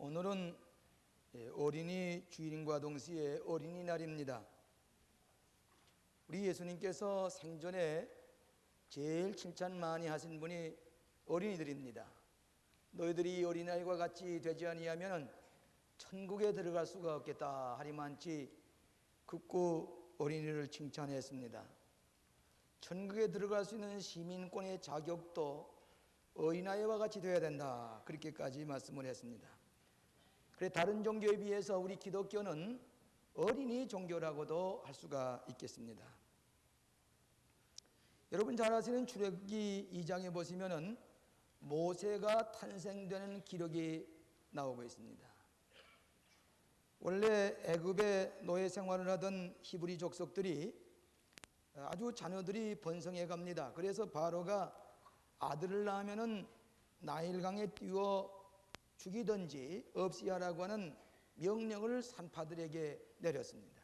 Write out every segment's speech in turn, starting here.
오늘은 어린이 주일과 동시에 어린이날입니다. 우리 예수님께서 생전에 제일 칭찬 많이 하신 분이 어린이들입니다. 너희들이 어린아이와 같이 되지 아니하면 천국에 들어갈 수가 없겠다 하리만치 극구 어린이를 칭찬했습니다. 천국에 들어갈 수 있는 시민권의 자격도 어린아이와 같이 되어야 된다, 그렇게까지 말씀을 했습니다. 그래 다른 종교에 비해서 우리 기독교는 어린이 종교라고도 할 수가 있겠습니다. 여러분 잘 아시는 출애굽기 2장에 보시면은 모세가 탄생되는 기록이 나오고 있습니다. 원래 애굽에 노예 생활을 하던 히브리 족속들이 아주 자녀들이 번성해 갑니다. 그래서 바로가 아들을 낳으면은 나일강에 띄워 죽이든지 없이 하라고 하는 명령을 산파들에게 내렸습니다.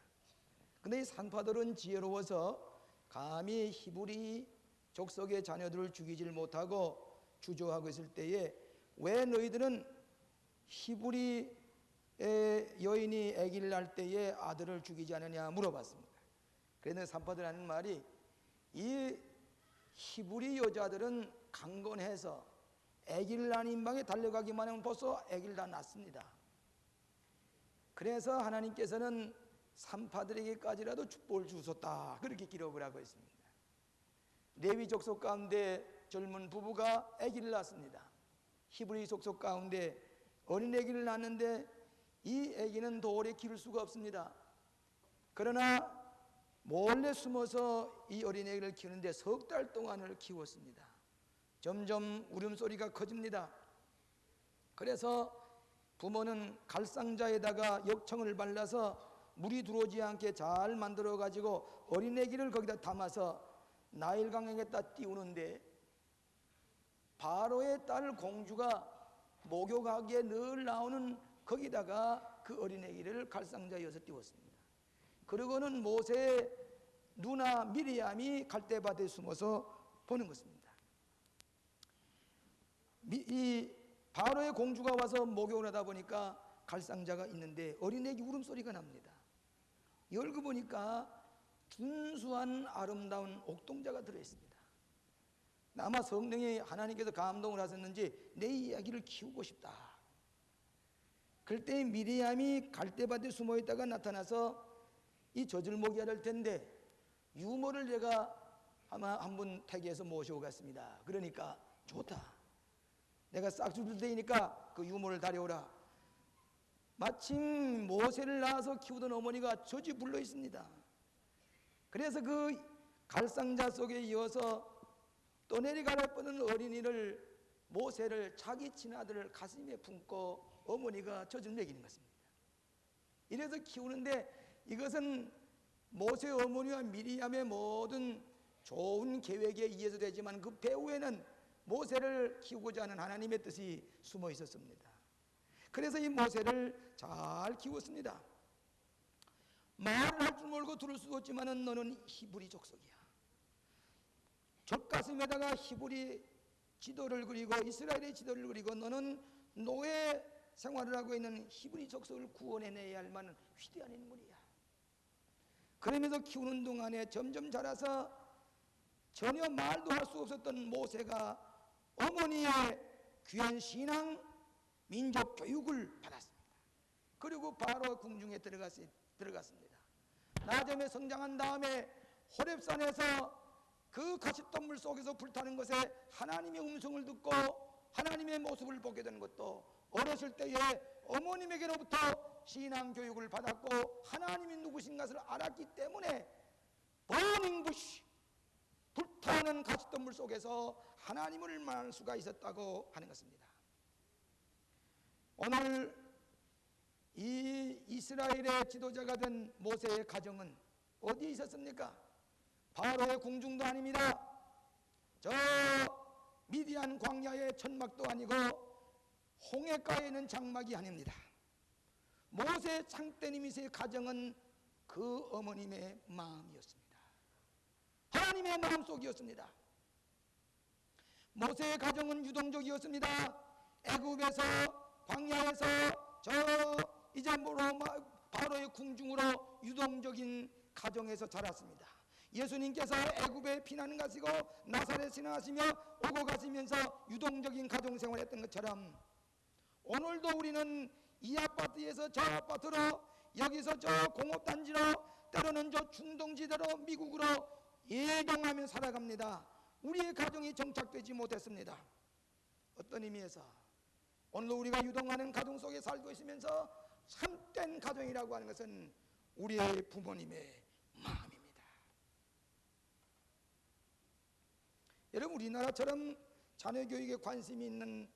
그런데 이 산파들은 지혜로워서 감히 히브리 족속의 자녀들을 죽이질 못하고 주저하고 있을 때에 왜 너희들은 히브리의 여인이 아기를 낳을 때에 아들을 죽이지 않느냐 물어봤습니다. 그래서 산파들 하는 말이 이 히브리 여자들은 강건해서 아기를 낳은 방에 달려가기만 하면 벌써 아기를 다 낳습니다. 그래서 하나님께서는 산파들에게까지라도 축복을 주셨다, 그렇게 기록을 하고 있습니다. 레위 족속 가운데 젊은 부부가 아기를 낳습니다. 히브리 족속 가운데 어린 아기를 낳는데 이 아기는 더 오래 기를 수가 없습니다. 그러나 몰래 숨어서 이 어린 아기를 키우는데 석 달 동안을 키웠습니다. 점점 울음소리가 커집니다. 그래서 부모는 갈상자에다가 역청을 발라서 물이 들어오지 않게 잘 만들어 가지고 어린 아기를 거기다 담아서 나일강에다 띄우는데 바로의 딸 공주가 목욕하기에 늘 나오는 거기다가 그 어린 아기를 갈상자에 이어서 띄웠습니다. 그러고는 모세의 누나 미리암이 갈대밭에 숨어서 보는 것입니다. 이 바로의 공주가 와서 목욕을 하다 보니까 갈상자가 있는데 어린애기 울음소리가 납니다. 열고 보니까 준수한 아름다운 옥동자가 들어있습니다. 아마 성령이 하나님께서 감동을 하셨는지 내 이야기를 키우고 싶다. 그때 미리암이 갈대밭에 숨어있다가 나타나서 이 젖을먹여야 될 텐데 유모를 내가 아마 한 분 택해서 모시고 갔습니다. 그러니까 좋다, 내가 싹 줄 테니까 그 유모를 다려오라. 마침 모세를 낳아서 키우던 어머니가 젖이 불러 있습니다. 그래서 그 갈상자 속에 이어서 떠내려갈 뻔한 어린이를 모세를 자기 친아들을 가슴에 품고 어머니가 젖을 먹이는 것입니다. 이래서 키우는데 이것은 모세 어머니와 미리암의 모든 좋은 계획에 의해서 되지만 그 배후에는 모세를 키우고자 하는 하나님의 뜻이 숨어 있었습니다. 그래서 이 모세를 잘 키웠습니다. 말을 할 줄 모르고 들을 수도 없지만 너는 히브리 족속이야. 젖가슴에다가 히브리 지도를 그리고 이스라엘의 지도를 그리고 너는 노예 생활을 하고 있는 히브리 족속을 구원해내야 할 만한 위대한 인물이야. 그러면서 키우는 동안에 점점 자라서 전혀 말도 할 수 없었던 모세가 어머니의 귀한 신앙, 민족 교육을 받았습니다. 그리고 바로 궁중에 들어갔습니다. 나중에 성장한 다음에 호렙산에서 그 가시덤불 속에서 불타는 것에 하나님의 음성을 듣고 하나님의 모습을 보게 되는 것도 어렸을 때에 어머님에게로부터 신앙 교육을 받았고 하나님이 누구신 것을 알았기 때문에 버닝 부시, 불타는 가시덤불 속에서 하나님을 만날 수가 있었다고 하는 것입니다. 오늘 이 이스라엘의 지도자가 된 모세의 가정은 어디에 있었습니까? 바로의 궁중도 아닙니다. 저 미디안 광야의 천막도 아니고 홍해가에 있는 장막이 아닙니다. 모세 창대님이세의 가정은 그 어머님의 마음이었습니다. 하나님의 마음속이었습니다. 모세의 가정은 유동적이었습니다. 애굽에서 광야에서 저 이제 바로의 궁중으로 유동적인 가정에서 자랐습니다. 예수님께서 애굽에 피난 가시고 나사렛에 지나가시며 오고 가시면서 유동적인 가정 생활했던 것처럼 오늘도 우리는 이 아파트에서 저 아파트로, 여기서 저 공업단지로, 때로는 저 중동지대로, 미국으로 이동하며 살아갑니다. 우리의 가정이 정착되지 못했습니다. 어떤 의미에서 오늘 우리가 유동하는 가정 속에 살고 있으면서 참된 가정이라고 하는 것은 우리의 부모님의 마음입니다. 여러분, 우리나라처럼 자녀 교육에 관심이 있는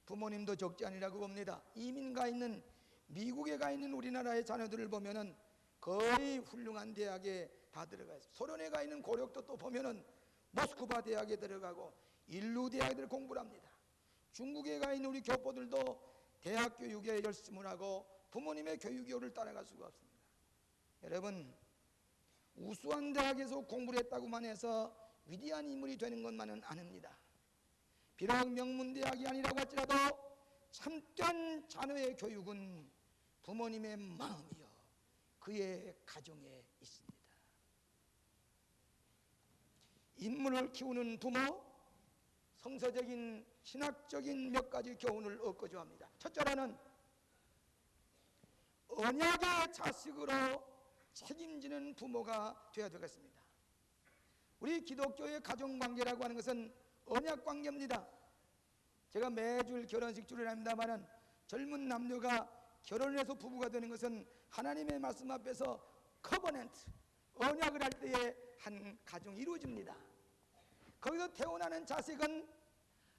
부모님도 적지 아니라고 봅니다. 이민 가 있는, 미국에 가 있는 우리나라의 자녀들을 보면은 거의 훌륭한 대학에 다 들어가 있습니다. 소련에 가 있는 고력도 또 보면은 모스크바 대학에 들어가고 인류 대학들 공부를 합니다. 중국에 가 있는 우리 교포들도 대학 교육에 열심을 하고 부모님의 교육료를 따라갈 수가 없습니다. 여러분, 우수한 대학에서 공부를 했다고만 해서 위대한 인물이 되는 것만은 아닙니다. 비록 명문대학이 아니라고 할지라도 참된 자녀의 교육은 부모님의 마음이요, 그의 가정에 있습니다. 인물을 키우는 부모, 성서적인 신학적인 몇 가지 교훈을 얻고자 합니다. 첫째로는 언약의 자식으로 책임지는 부모가 되어야 되겠습니다. 우리 기독교의 가정관계라고 하는 것은 언약관계입니다. 제가 매주 결혼식 주를 합니다만 젊은 남녀가 결혼해서 부부가 되는 것은 하나님의 말씀 앞에서 커버넌트, 언약을 할 때에 한 가정이 이루어집니다. 거기서 태어나는 자식은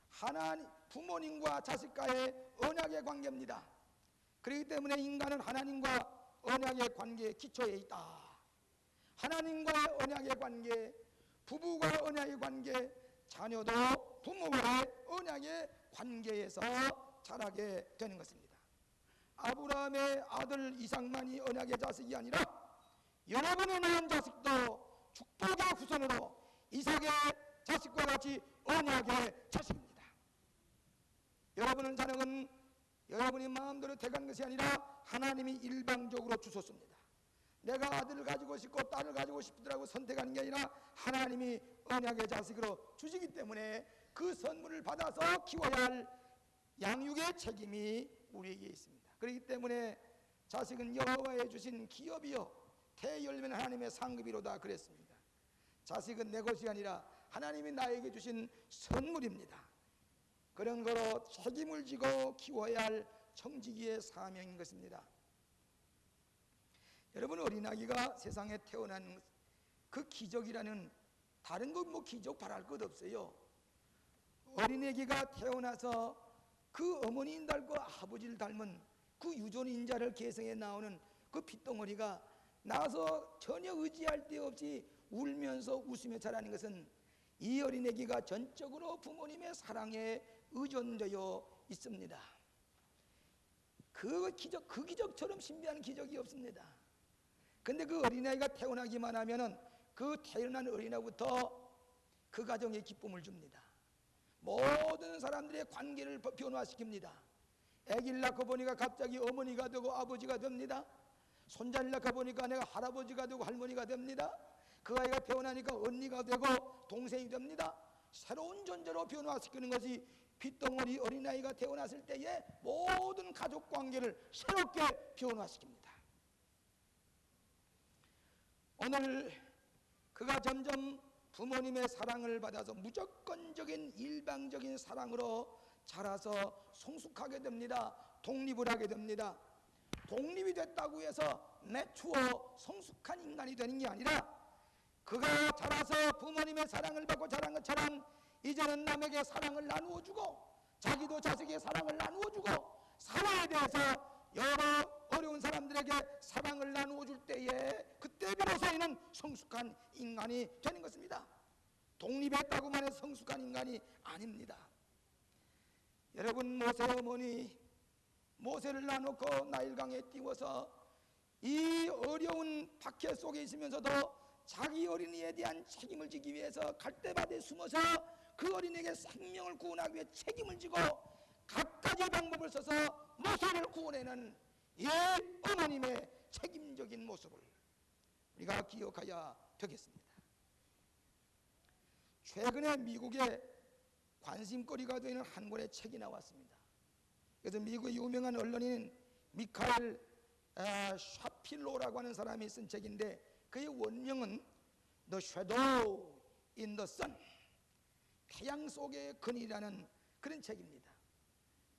하나님, 부모님과 자식과의 언약의 관계입니다. 그렇기 때문에 인간은 하나님과 언약의 관계에 기초에 있다. 하나님과의 언약의 관계, 부부와의 언약의 관계, 자녀도 부모와의 언약의 관계에서 자라게 되는 것입니다. 아브라함의 아들 이삭만이 언약의 자식이 아니라 여러분의 낳은 자식도 축복의 후손으로 이삭의 자식과 같이 언약의 자식입니다. 여러분의 자녀는 여러분이 마음대로 택한 것이 아니라 하나님이 일방적으로 주셨습니다. 내가 아들을 가지고 싶고 딸을 가지고 싶더라고 선택하는 게 아니라 하나님이 언약의 자식으로 주시기 때문에 그 선물을 받아서 키워야 할 양육의 책임이 우리에게 있습니다. 그렇기 때문에 자식은 여호와의 주신 기업이요 태 열면 하나님의 상급이로다 그랬습니다. 자식은 내 것이 아니라 하나님이 나에게 주신 선물입니다. 그런 거로 책임을 지고 키워야 할 청지기의 사명인 것입니다. 여러분, 어린아기가 세상에 태어난 그 기적이라는, 다른 거 뭐 기적 바랄 것 없어요. 어린아기가 태어나서 그 어머니인 닮고 아버지를 닮은 그 유전인자를 계승해 나오는 그 핏덩어리가 나와서 전혀 의지할 데 없이 울면서 웃으며 자라는 것은 이 어린아기가 전적으로 부모님의 사랑에 의존되어 있습니다. 그 기적처럼 신비한 기적이 없습니다. 근데 그 어린아이가 태어나기만 하면은 그 태어난 어린아이부터 그 가정에 기쁨을 줍니다. 모든 사람들의 관계를 변화시킵니다. 아기를 낳고 보니까 갑자기 어머니가 되고 아버지가 됩니다. 손자를 낳고 보니까 내가 할아버지가 되고 할머니가 됩니다. 그 아이가 태어나니까 언니가 되고 동생이 됩니다. 새로운 존재로 변화시키는 것이 핏덩어리 어린아이가 태어났을 때의 모든 가족 관계를 새롭게 변화시킵니다. 오늘 그가 점점 부모님의 사랑을 받아서 무조건적인 일방적인 사랑으로 자라서 성숙하게 됩니다. 독립을 하게 됩니다. 독립이 됐다고 해서 매추어 성숙한 인간이 되는 게 아니라 그가 자라서 부모님의 사랑을 받고 자란 것처럼 이제는 남에게 사랑을 나누어주고 자기도 자식의 사랑을 나누어주고 사랑에 대해서 여러 어려운 사람들에게 사랑을 나누어줄 때에 그때 비로소이는 성숙한 인간이 되는 것입니다. 독립했다고만 해서 성숙한 인간이 아닙니다. 여러분, 모세 어머니 모세를 놔놓고 나일강에 띄워서 이 어려운 박해 속에 있으면서도 자기 어린이에 대한 책임을 지기 위해서 갈대밭에 숨어서 그 어린이에게 생명을 구원하기 위해 책임을 지고 갖가지 방법을 써서 노소를 구원해내는 이 어머님의 책임적인 모습을 우리가 기억해야 되겠습니다. 최근에 미국에 관심거리가 되는 한 권의 책이 나왔습니다. 그래서 미국의 유명한 언론인 미카엘 샤필로라고 하는 사람이 쓴 책인데, 그의 원명은 The Shadow in the Sun, 태양 속의 근이라는 그런 책입니다.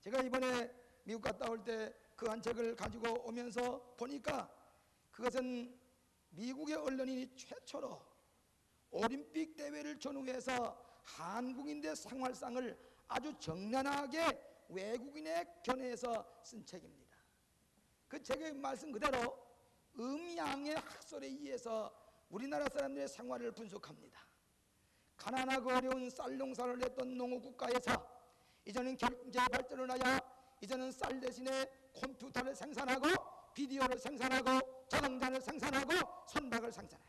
제가 이번에 미국 갔다 올 때 그 한 책을 가지고 오면서 보니까 그것은 미국의 언론인이 최초로 올림픽 대회를 전후해서 한국인의 생활상을 아주 정연하게 외국인의 견해에서 쓴 책입니다. 그 책의 말씀 그대로 음양의 학설에 의해서 우리나라 사람들의 생활을 분석합니다. 가난하고 어려운 쌀 농사를 했던 농업국가에서 이제는 경제 발전을 하여 이제는 쌀 대신에 컴퓨터를 생산하고 비디오를 생산하고 자동차를 생산하고 선박을 생산해요.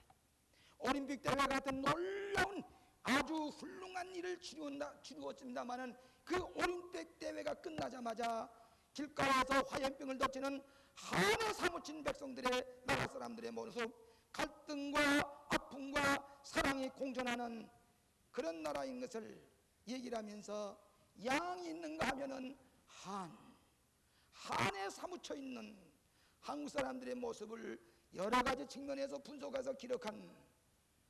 올림픽 대회 같은 놀라운 아주 훌륭한 일을 치루었습니다마는 그 올림픽 대회가 끝나자마자 길가에서 화염병을 덮치는 한에 사무친 백성들의 나라 사람들의 모습, 갈등과 아픔과 사랑이 공존하는 그런 나라인 것을 얘기를 하면서 양이 있는가 하면은 한에 사무쳐 있는 한국 사람들의 모습을 여러 가지 측면에서 분석해서 기록한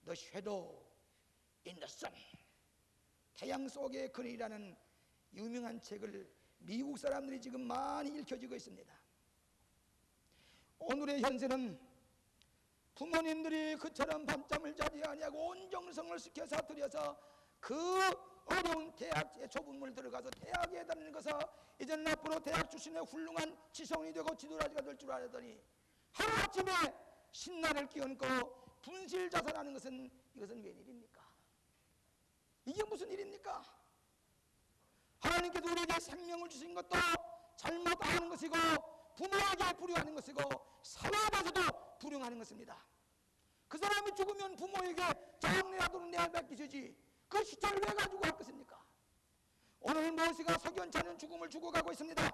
The Shadow in the Sun, 태양 속의 근이라는 유명한 책을 미국 사람들이 지금 많이 읽혀지고 있습니다. 오늘의 현세는 부모님들이 그처럼 밤잠을 자지 아니하고 온 정성을 시켜서 들여서 그 어려운 대학의 좁은 들어가서 대학에 다니는 것은 이제는 앞으로 대학 출신의 훌륭한 지성이 되고 지도자가 될 줄 알았더니 하루아침에 신나를 끼얹고 분실자살하는 것은 이것은 웬일입니까? 이게 무슨 일입니까? 하나님께서 우리에게 생명을 주신 것도 잘못하는 것이고 부모에게 불효하는 것이고 사회에서도 불효하는 것입니다. 그 사람이 죽으면 부모에게 장례하도록 내맡기시지 그 시체를 왜 가지고 갈 것입니까? 오늘 모세가 석연찮은 죽음을 죽어가고 있습니다.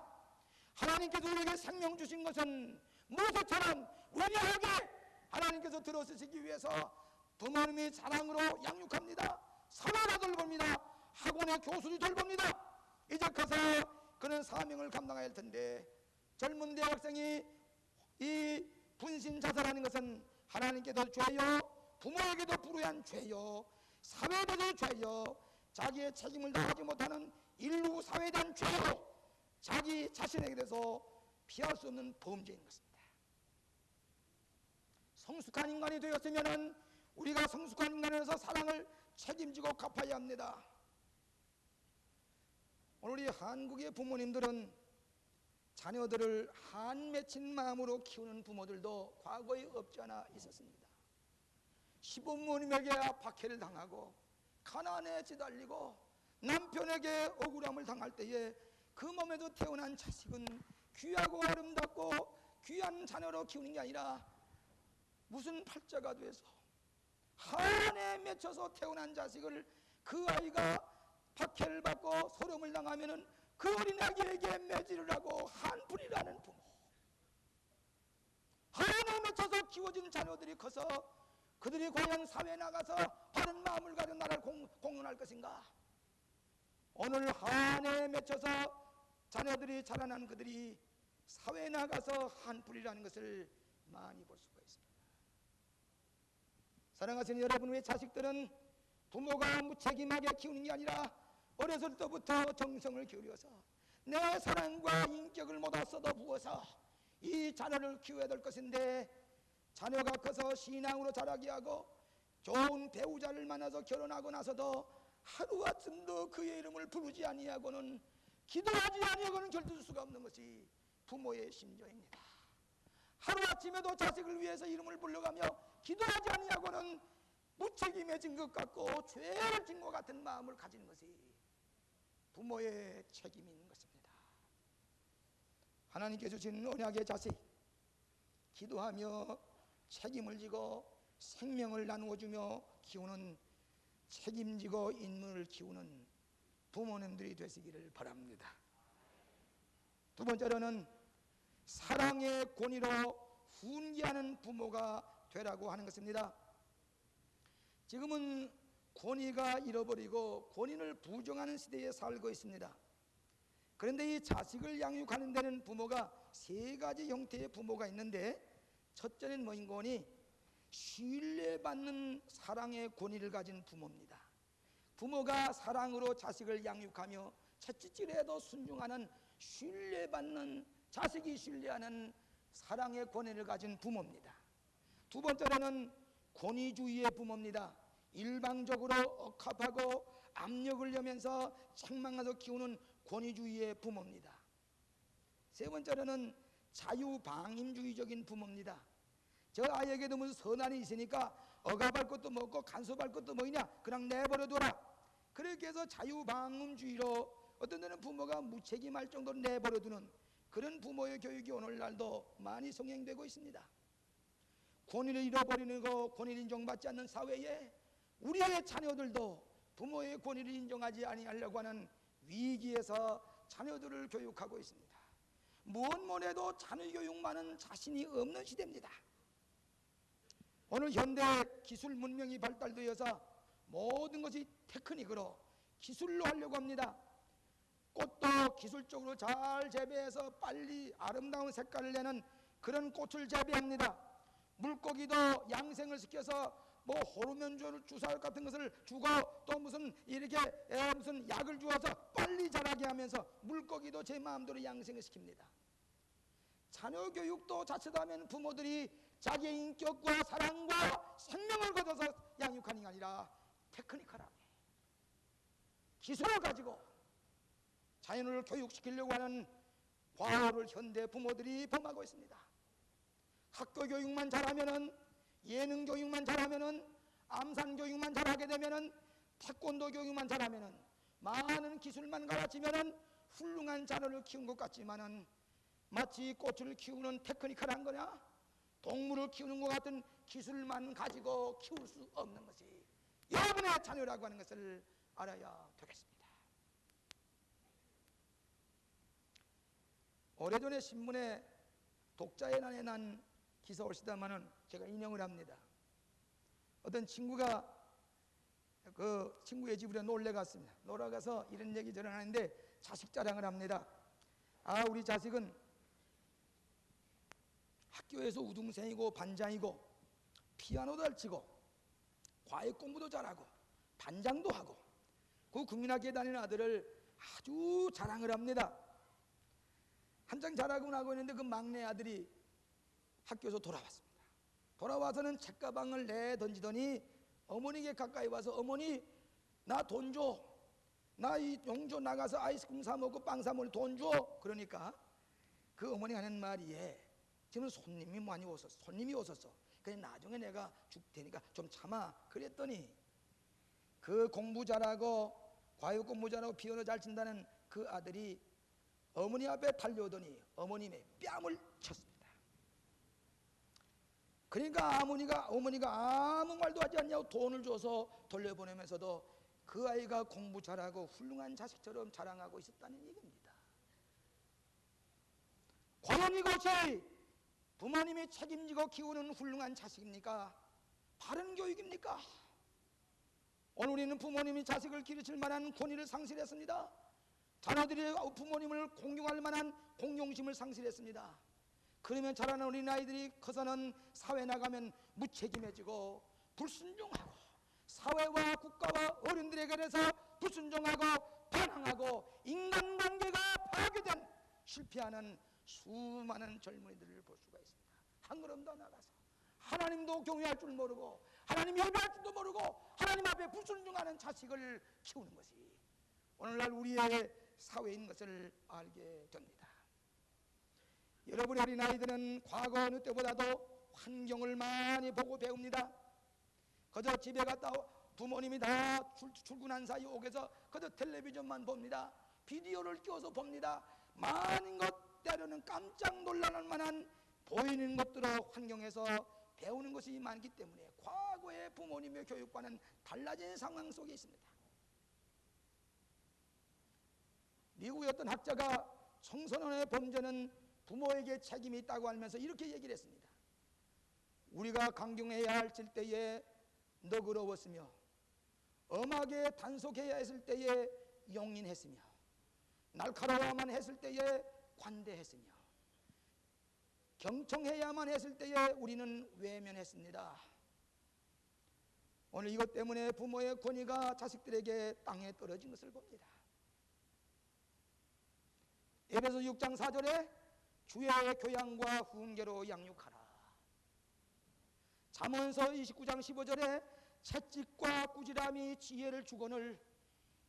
하나님께서 우리에게 생명 주신 것은 모세처럼 원하게 하나님께서 들어쓰시기 위해서 부모님이 사랑으로 양육합니다. 사회가 돌봅니다. 학원의 교수들이 돌봅니다. 이제 가서 그는 사명을 감당해야 할 텐데 젊은 대학생이 이 분신 자살하는 것은 하나님께도 죄요, 부모에게도 불우한 죄요, 사회에도 죄요, 자기의 책임을 다하지 못하는 인류 사회에 대한 죄요, 자기 자신에게 대해서 피할 수 없는 범죄인 것입니다. 성숙한 인간이 되었으면 우리가 성숙한 인간으로서 사랑을 책임지고 갚아야 합니다. 오늘 이 한국의 부모님들은 자녀들을 한 맺힌 마음으로 키우는 부모들도 과거에 없지 않아 있었습니다. 시부모님에게 박해를 당하고 가난에 시달리고 남편에게 억울함을 당할 때에 그 몸에도 태어난 자식은 귀하고 아름답고 귀한 자녀로 키우는 게 아니라 무슨 팔자가 돼서 한에 맺혀서 태어난 자식을 그 아이가 박해를 받고 소름을 당하면은 그 어린아이에게 매질을 하고 한풀이라는 부모, 한에 맺혀서 키워진 자녀들이 커서 그들이 과연 사회에 나가서 바른 마음을 가진 나라를 공헌할 것인가? 오늘 한에 맺혀서 자녀들이 자라난 그들이 사회에 나가서 한풀이라는 것을 많이 볼 수가 있습니다. 사랑하시는 여러분, 우리 자식들은 부모가 무책임하게 키우는 게 아니라 어렸을 때부터 정성을 기울여서 내 사랑과 인격을 모두 쏟아 부어서 이 자녀를 키워야 될 것인데, 자녀가 커서 신앙으로 자라게 하고 좋은 배우자를 만나서 결혼하고 나서도 하루아침도 그의 이름을 부르지 아니하고는, 기도하지 아니하고는 결둘 수가 없는 것이 부모의 심정입니다. 하루아침에도 자식을 위해서 이름을 불러가며 기도하지 아니하고는 무책임해진 것 같고 죄를 진 것 같은 마음을 가지는 것이 부모의 책임인 것입니다. 하나님께 주신 언약의 자식, 기도하며 책임을 지고 생명을 나누어주며 키우는, 책임지고 인물을 키우는 부모님들이 되시기를 바랍니다. 두 번째로는 사랑의 권위로 훈계하는 부모가 되라고 하는 것입니다. 지금은 권위가 잃어버리고 권위를 부정하는 시대에 살고 있습니다. 그런데 이 자식을 양육하는 데는 부모가 세 가지 형태의 부모가 있는데, 첫째는 뭐인 거니? 신뢰받는 사랑의 권위를 가진 부모입니다. 부모가 사랑으로 자식을 양육하며 채찍질해도 순종하는, 신뢰받는, 자식이 신뢰하는 사랑의 권위를 가진 부모입니다. 두 번째로는 권위주의의 부모입니다. 일방적으로 억압하고 압력을 넣으면서 책망해서 키우는 권위주의의 부모입니다. 세 번째로는 자유방임주의적인 부모입니다. 저 아이에게도 무슨 선한이 있으니까 억압할 것도 뭐고 간섭할 것도 뭐이냐, 그냥 내버려둬라. 그렇게 해서 자유방임주의로 어떤 데는 부모가 무책임할 정도로 내버려두는 그런 부모의 교육이 오늘날도 많이 성행되고 있습니다. 권위를 잃어버리는 거, 권위를 인정받지 않는 사회에 우리의 자녀들도 부모의 권위를 인정하지 아니하려고 하는 위기에서 자녀들을 교육하고 있습니다. 무엇 뭐래도 자녀 교육만은 자신이 없는 시대입니다. 오늘 현대 기술 문명이 발달되어서 모든 것이 테크닉으로 기술로 하려고 합니다. 꽃도 기술적으로 잘 재배해서 빨리 아름다운 색깔을 내는 그런 꽃을 재배합니다. 물고기도 양생을 시켜서 뭐 호르몬 주사 같은 것을 주고 또 무슨 이렇게 무슨 약을 주어서 빨리 자라게 하면서 물고기도 제 마음대로 양생을 시킵니다. 자녀 교육도 자칫하면 부모들이 자기의 인격과 사랑과 생명을 거둬서 양육하는 게 아니라 테크니컬하게 기술을 가지고 자녀를 교육시키려고 하는 과오를 현대 부모들이 범하고 있습니다. 학교 교육만 잘하면은, 예능 교육만 잘하면은, 암산 교육만 잘하게 되면은, 태권도 교육만 잘하면은, 많은 기술만 가르치면은 훌륭한 자녀를 키운 것 같지만은 마치 꽃을 키우는 테크니컬한 거냐, 동물을 키우는 것 같은 기술만 가지고 키울 수 없는 것이 여러분의 자녀라고 하는 것을 알아야 되겠습니다. 오래전에 신문에 독자의 난에 난 기사 올시다마는 제가 인용을 합니다. 어떤 친구가 그 친구의 집으로 놀러 갔습니다. 놀러 가서 이런 얘기 저런 하는데 자식 자랑을 합니다. 우리 자식은 학교에서 우등생이고 반장이고 피아노도 잘 치고 과외 공부도 잘하고 반장도 하고 그 국민학교에 다니는 아들을 아주 자랑을 합니다. 한창 잘하고 나고 있는데 그 막내 아들이 학교에서 돌아왔습니다. 돌아와서는 책가방을 내던지더니 어머니에게 가까이 와서, 어머니 나 돈 줘, 나 이 용조 나가서 아이스크림 사 먹고 빵 사 먹을 돈 줘. 그러니까 그 어머니 하는 말이, 지금 손님이 오셨어. 그래 나중에 내가 줄 테니까 좀 참아. 그랬더니 그 공부 잘하고 과외 공부 잘하고 피아노 잘 친다는 그 아들이 어머니 앞에 달려오더니 어머님의 뺨을 쳤습니다. 그러니까 어머니가 아무 말도 하지 않냐고 돈을 줘서 돌려보내면서도 그 아이가 공부 잘하고 훌륭한 자식처럼 자랑하고 있었다는 얘기입니다. 과연 이것이 부모님이 책임지고 키우는 훌륭한 자식입니까? 바른 교육입니까? 오늘 우리는 부모님이 자식을 기르칠 만한 권위를 상실했습니다. 자녀들이 부모님을 공경할 만한 공경심을 상실했습니다. 그러면 자라는 어린아이들이 커서는 사회 나가면 무책임해지고 불순종하고 사회와 국가와 어른들에게 대해서 불순종하고 반항하고 인간관계가 파괴된 실패하는 수많은 젊은이들을 볼 수가 있습니다. 한 걸음 더 나가서 하나님도 경외할 줄 모르고 하나님 예배할 줄도 모르고 하나님 앞에 불순종하는 자식을 키우는 것이 오늘날 우리의 사회인 것을 알게 됩니다. 여러분의 어린아이들은 과거 어느 때보다도 환경을 많이 보고 배웁니다. 그저 집에 갔다 부모님이 다 출근한 사이 옥에서 그저 텔레비전만 봅니다. 비디오를 띄워서 봅니다. 많은 것, 때로는 깜짝 놀랄 만한 보이는 것들로 환경에서 배우는 것이 많기 때문에 과거의 부모님의 교육과는 달라진 상황 속에 있습니다. 미국의 어떤 학자가 청소년의 범죄는 부모에게 책임이 있다고 하면서 이렇게 얘기를 했습니다. 우리가 강경해야 할 때에 너그러웠으며 엄하게 단속해야 했을 때에 용인했으며 날카로워야만 했을 때에 관대했으며 경청해야만 했을 때에 우리는 외면했습니다. 오늘 이것 때문에 부모의 권위가 자식들에게 땅에 떨어진 것을 봅니다. 에베소 6장 4절에 주의 교양과 훈계로 양육하라. 잠언서 29장 15절에 채찍과 꾸지람이 지혜를 주거늘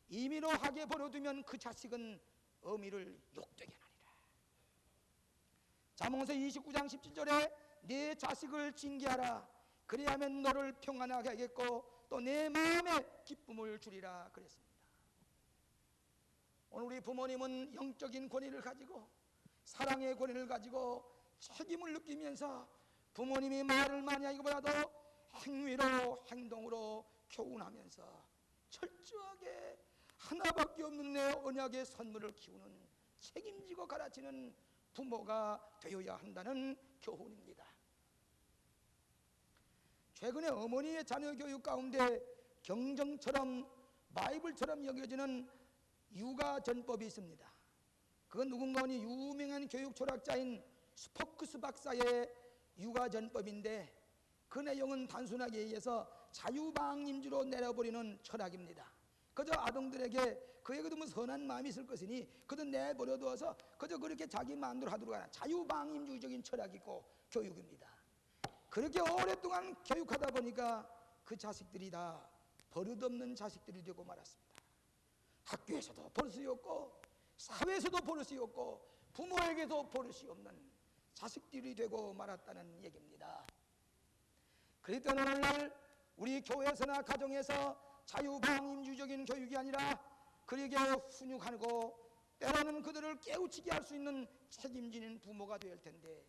임의로 하게 버려두면 그 자식은 어미를 욕되게 하리라. 잠언서 29장 17절에 네 자식을 징계하라. 그리하면 너를 평안하게 하겠고 또 내 마음에 기쁨을 주리라 그랬습니다. 오늘 우리 부모님은 영적인 권위를 가지고 사랑의 권위를 가지고 책임을 느끼면서 부모님이 말을 많이 하기보다도 행위로 행동으로 교훈하면서 철저하게 하나밖에 없는 내 언약의 선물을 키우는 책임지고 가르치는 부모가 되어야 한다는 교훈입니다. 최근에 어머니의 자녀 교육 가운데 경정처럼 바이블처럼 여겨지는 육아전법이 있습니다. 그건 누군가 하니 유명한 교육 철학자인 스포크스 박사의 육아전법인데 그 내용은 단순하게 얘기해서 자유방임주로 내려버리는 철학입니다. 그저 아동들에게 그에게도 뭐 선한 마음이 있을 것이니 그저 내버려두어서 그저 그렇게 자기 마음대로 하도록 하는 자유방임주의적인 철학이고 교육입니다. 그렇게 오랫동안 교육하다 보니까 그 자식들이 다 버릇없는 자식들이 되고 말았습니다. 학교에서도 버릇이 없고 사회에서도 버릇이 없고 부모에게도 버릇이 없는 자식들이 되고 말았다는 얘기입니다. 그랬던 오늘날 우리 교회에서나 가정에서 자유방임주의적인 교육이 아니라 그에게 훈육하고 때로는 그들을 깨우치게 할 수 있는 책임지는 부모가 될 텐데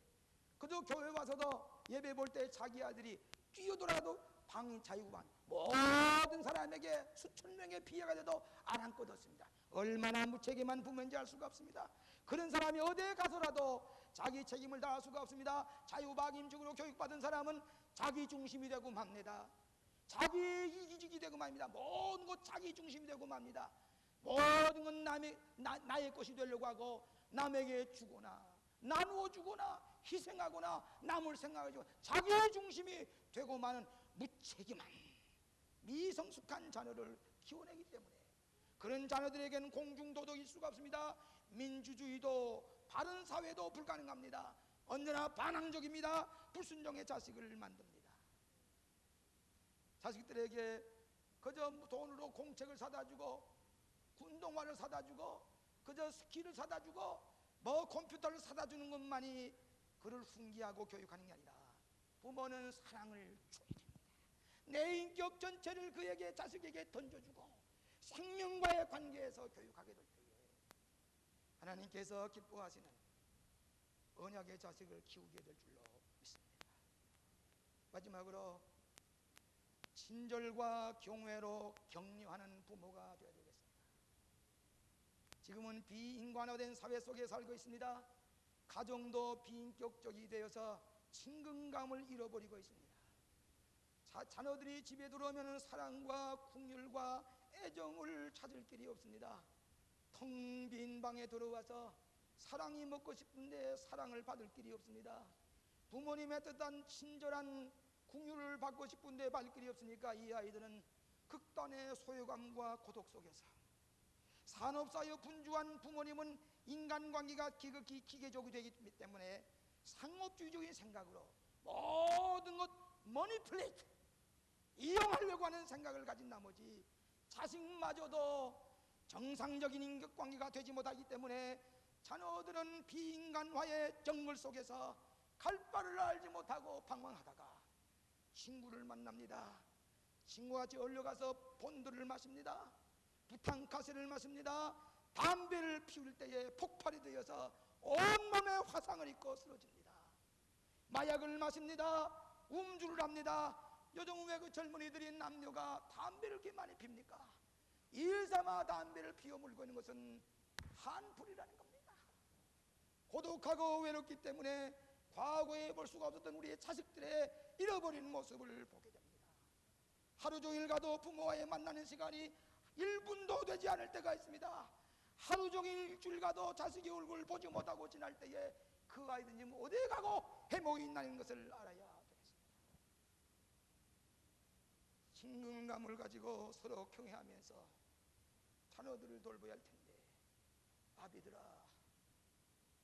그저 교회 와서도 예배 볼 때 자기 아들이 뛰어들어도 방임 자유방 모든 사람에게 수천 명의 피해가 돼도 아랑곳 없습니다. 얼마나 무책임한 부모인지 알 수가 없습니다. 그런 사람이 어디에 가서라도 자기 책임을 다할 수가 없습니다. 자유방임적으로 교육받은 사람은 자기 중심이 되고 맙니다. 자기 이기적이 되고 맙니다. 모든 것 자기 중심이 되고 맙니다. 모든 건 나의 것이 되려고 하고 남에게 주거나 나누어 주거나 희생하거나 남을 생각하고 자기 중심이 되고 마는 무책임한 미성숙한 자녀를 키워내기 때문에 그런 자녀들에게는 공중도덕일 수가 없습니다. 민주주의도 바른 사회도 불가능합니다. 언제나 반항적입니다. 불순종의 자식을 만듭니다. 자식들에게 그저 돈으로 공책을 사다 주고 운동화를 사다 주고 그저 스키를 사다 주고 뭐 컴퓨터를 사다 주는 것만이 그를 훈계하고 교육하는 게 아니라 부모는 사랑을 줘야 됩니다. 내 인격 전체를 그에게 자식에게 던져주고 생명과의 관계에서 교육하게 될 때에 하나님께서 기뻐하시는 언약의 자식을 키우게 될 줄로 믿습니다. 마지막으로 친절과 경외로 격려하는 부모가 되어야 되겠습니다. 지금은 비인간화된 사회 속에 살고 있습니다. 가정도 비인격적이 되어서 친근감을 잃어버리고 있습니다. 자녀들이 집에 들어오면 사랑과 긍휼과 애정을 찾을 길이 없습니다. 텅 빈 방에 들어와서 사랑이 먹고 싶은데 사랑을 받을 길이 없습니다. 부모님의 뜻한 친절한 긍휼을 받고 싶은데 받을 길이 없으니까 이 아이들은 극단의 소외감과 고독 속에서 산업사회 분주한 부모님은 인간관계가 기극히 기계적이 되기 때문에 상업주의적인 생각으로 모든 것 머니플레이트 이용하려고 하는 생각을 가진 나머지 자식마저도 정상적인 인격관계가 되지 못하기 때문에 자녀들은 비인간화의 정글 속에서 갈 바를 알지 못하고 방황하다가 친구를 만납니다. 친구와 같이 얼려가서 본드를 마십니다. 부탄가스를 마십니다. 담배를 피울 때에 폭발이 되어서 온몸에 화상을 입고 쓰러집니다. 마약을 마십니다. 음주를 합니다. 요즘 왜 그 젊은이들이 남녀가 담배를 이렇게 많이 핍니까? 일삼아 담배를 피워 물고 있는 것은 한풀이라는 겁니다. 고독하고 외롭기 때문에 과거에 볼 수가 없었던 우리의 자식들의 잃어버린 모습을 보게 됩니다. 하루 종일 가도 부모와의 만나는 시간이 1분도 되지 않을 때가 있습니다. 하루 종일 일주일 가도 자식의 얼굴을 보지 못하고 지날 때에 그 아이들이 지금 어디에 가고 해먹이 있다는 것을 알아야 되겠습니다. 친근감을 가지고 서로 경외하면서 자녀들을 돌봐야 할 텐데, 아비들아,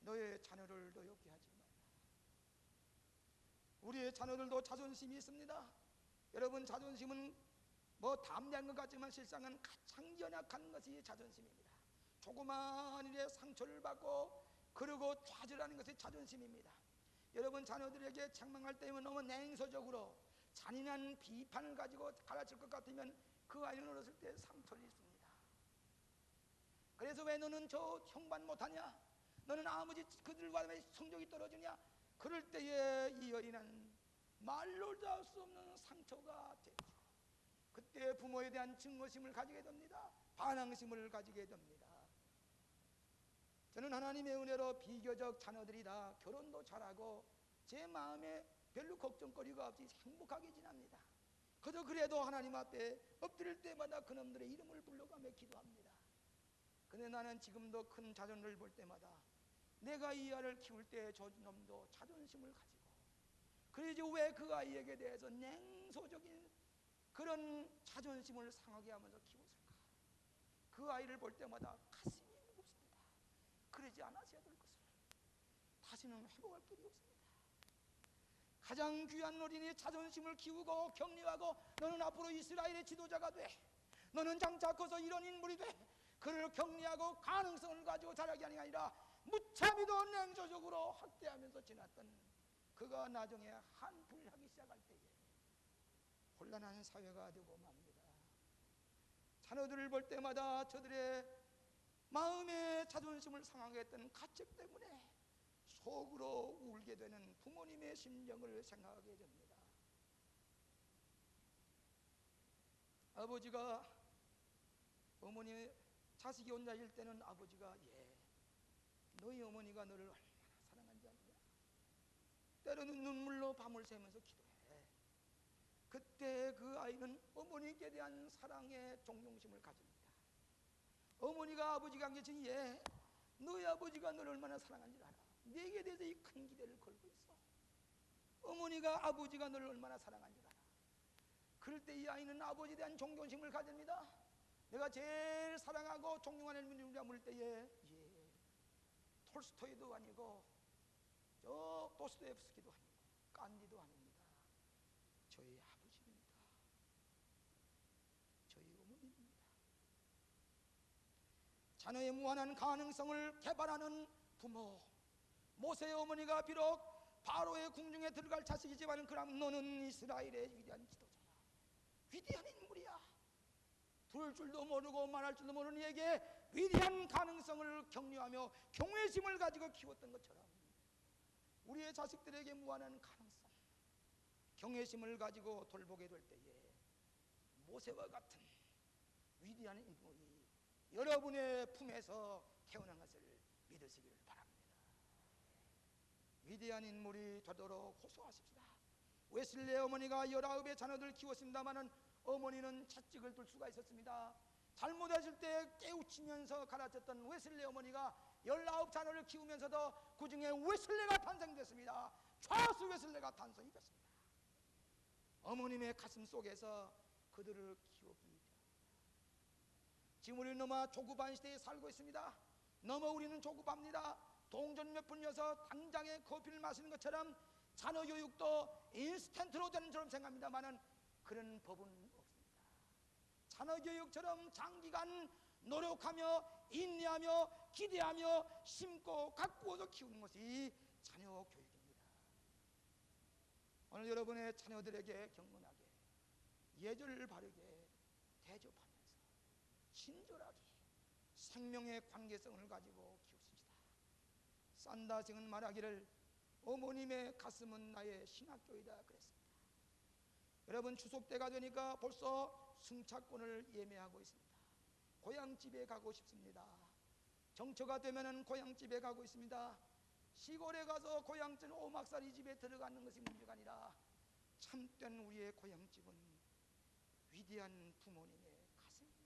너의 자녀를 노엽게 하지 마라. 우리의 자녀들도 자존심이 있습니다. 여러분, 자존심은 뭐 담대한 것 같지만 실상은 가장 연약한 것이 자존심입니다. 조그마한 일에 상처를 받고 그러고 좌절하는 것이 자존심입니다. 여러분, 자녀들에게 책망할 때면 너무 냉소적으로 잔인한 비판을 가지고 가르칠 것 같으면 그 아이는 어렸을 때 상처를 입습니다. 그래서 왜 너는 저 형반 못하냐, 너는 아버지 그들과 왜 성적이 떨어지냐, 그럴 때에 이 어린아이는 말로 할 수 없는 상처가 되죠. 그때 부모에 대한 증오심을 가지게 됩니다. 반항심을 가지게 됩니다. 저는 하나님의 은혜로 비교적 자녀들이 다 결혼도 잘하고 제 마음에 별로 걱정거리가 없이 행복하게 지납니다. 그저 그래도 하나님 앞에 엎드릴 때마다 그놈들의 이름을 불러가며 기도합니다. 근데 나는 지금도 큰 자녀를 볼 때마다 내가 이 아이를 키울 때 저 놈도 자존심을 가지고, 그러지 왜 그 아이에게 대해서 냉소적인 그런 자존심을 상하게 하면서 키웠을까? 그 아이를 볼 때마다 가슴이 무겁습니다. 그러지 않았어야 될 것을 다시는 회복할 길이 없습니다. 가장 귀한 어린이의 자존심을 키우고 격려하고, 너는 앞으로 이스라엘의 지도자가 돼, 너는 장차 커서 이런 인물이 돼, 그를 격려하고 가능성을 가지고 자라게 하는 게 아니라 무참히도 냉소적으로 학대하면서 지났던 그가 나중에 한풀 하기 시작할 때에 혼란한 사회가 되고 맙니다. 자녀들을 볼 때마다 저들의 마음의 자존심을 상하게 했던 가책 때문에 속으로 울게 되는 부모님의 심정을 생각하게 됩니다. 아버지가 어머니 자식이 혼자일 때는 아버지가 너희 어머니가 너를 얼마나 사랑한지 아느냐, 때로는 눈물로 밤을 새면서 기도해. 그때 그 아이는 어머니께 대한 사랑의 존경심을 가집니다. 어머니가 아버지가 안 계신 너희 아버지가 너를 얼마나 사랑한지 알아. 네게 대해서 이 큰 기대를 걸고 있어. 어머니가 아버지가 너를 얼마나 사랑한지 알아. 그럴 때 이 아이는 아버지에 대한 존경심을 가집니다. 내가 제일 사랑하고 존경하는 인물이라 물 때에 톨스토이도 아니고 저 도스토옙스키도 아니고 간디도 아닙니다. 저희 아버지입니다. 저희 어머니입니다. 자녀의 무한한 가능성을 개발하는 부모, 모세의 어머니가 비록 바로의 궁중에 들어갈 자식이지만 그럼 너는 이스라엘의 위대한 지도자야, 위대한 인물이야. 부를 줄도 모르고 말할 줄도 모르는 이에게 위대한 가능성을 격려하며 경외심을 가지고 키웠던 것처럼 우리의 자식들에게 무한한 가능성, 경외심을 가지고 돌보게 될 때에 모세와 같은 위대한 인물이 여러분의 품에서 태어난 것을 믿으시기를 바랍니다. 위대한 인물이 되도록 호소하십시다. 웨슬레 어머니가 19의 자녀들을 키웠습니다마는 어머니는 채찍을 둘 수가 있었습니다. 잘못했을 때 깨우치면서 가르쳤던 웨슬레 어머니가 19 자녀를 키우면서도 그 중에 웨슬레가 탄생됐습니다. 찰스 웨슬레가 탄생이 됐습니다. 어머님의 가슴 속에서 그들을 키우기 때문입니다. 지금 우리는 너무 조급한 시대에 살고 있습니다. 너무 우리는 조급합니다. 동전 몇 푼 이어서 당장에 커피를 마시는 것처럼 자녀 교육도 인스턴트로 되는 것처럼 생각합니다만은 그런 법은 없습니다. 자녀 교육처럼 장기간 노력하며 인내하며 기대하며 심고 가꾸어서 키우는 것이 자녀 교육입니다. 오늘 여러분의 자녀들에게 경건하게 예절을 바르게 대접하면서 친절하게 생명의 관계성을 가지고 키우십시다. 산다생은 말하기를 어머님의 가슴은 나의 신학교이다 그랬습니다. 여러분, 추석 때가 되니까 벌써 승차권을 예매하고 있습니다. 고향집에 가고 싶습니다. 정처가 되면은 고향집에 가고 있습니다. 시골에 가서 고향집 오막살이 집에 들어가는 것이 문제가 아니라 참된 우리의 고향집은 위대한 부모님의 가슴입니다.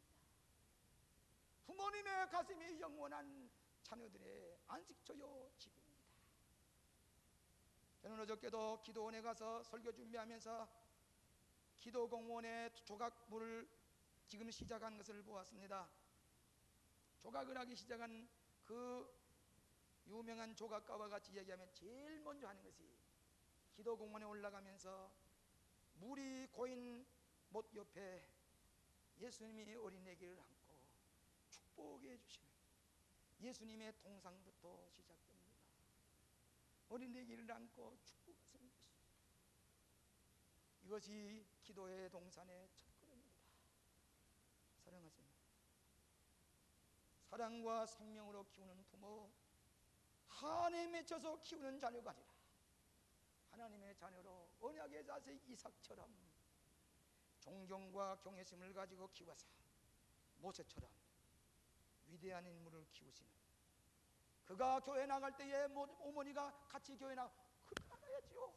부모님의 가슴이 영원한 자녀들의 안식처요 집입니다. 저는 어저께도 기도원에 가서 설교 준비하면서 기도 공원에 조각물을 지금 시작한 것을 보았습니다. 조각을 하기 시작한 그 유명한 조각가와 같이 이야기하면 제일 먼저 하는 것이 기도 공원에 올라가면서 물이 고인 못 옆에 예수님이 어린 아기를 안고 축복해 주시는 예수님의 동상부터 시작됩니다. 어린 아기를 안고 축복하시는 것이, 이것이 기도의 동산의 첫걸음입니다. 사랑하세요. 사랑과 생명으로 키우는 부모, 한에 맺혀서 키우는 자녀가 아니라 하나님의 자녀로 언약의 자식 이삭처럼 존경과 경외심을 가지고 키워서 모세처럼 위대한 인물을 키우시는, 그가 교회 나갈 때에 어머니가 같이 교회 나가야지요.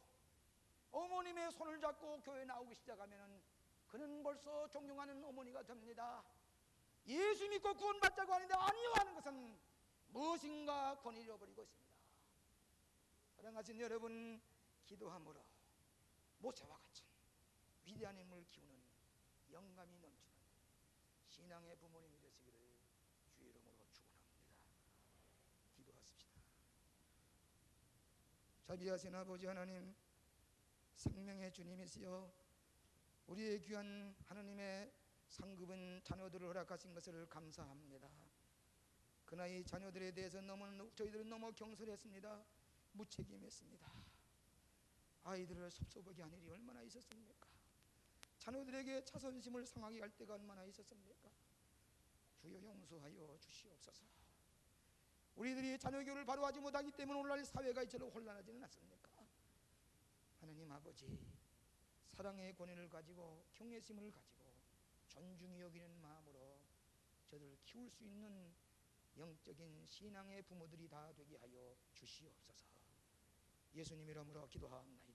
어머님의 손을 잡고 교회 나오기 시작하면 그는 벌써 존경하는 어머니가 됩니다. 예수 믿고 구원받자고 하는데 아니요 하는 것은 무엇인가 거닐어버리고 있습니다. 사랑하신 여러분, 기도함으로 모세와 같은 위대한 인물을 키우는 영감이 넘치는 신앙의 부모님이 되시기를 주의 이름으로 축원합니다. 기도하십시다. 자비하신 아버지 하나님, 생명의 주님이시여, 우리의 귀한 하나님의 상급은 자녀들을 허락하신 것을 감사합니다. 그러나 이 자녀들에 대해서 저희들은 너무 경솔했습니다. 무책임했습니다. 아이들을 섭섭하게 한 일이 얼마나 있었습니까? 자녀들에게 자존심을 상하게 할 때가 얼마나 있었습니까? 주여 용서하여 주시옵소서. 우리들이 자녀 교육을 바로 하지 못하기 때문에 오늘날 사회가 이처럼 혼란하지는 않습니까? 하나님 아버지, 사랑의 권위를 가지고 경외심을 가지고 존중히 여기는 마음으로 저들을 키울 수 있는 영적인 신앙의 부모들이 다 되게 하여 주시옵소서. 예수님 이름으로 기도하옵나이다.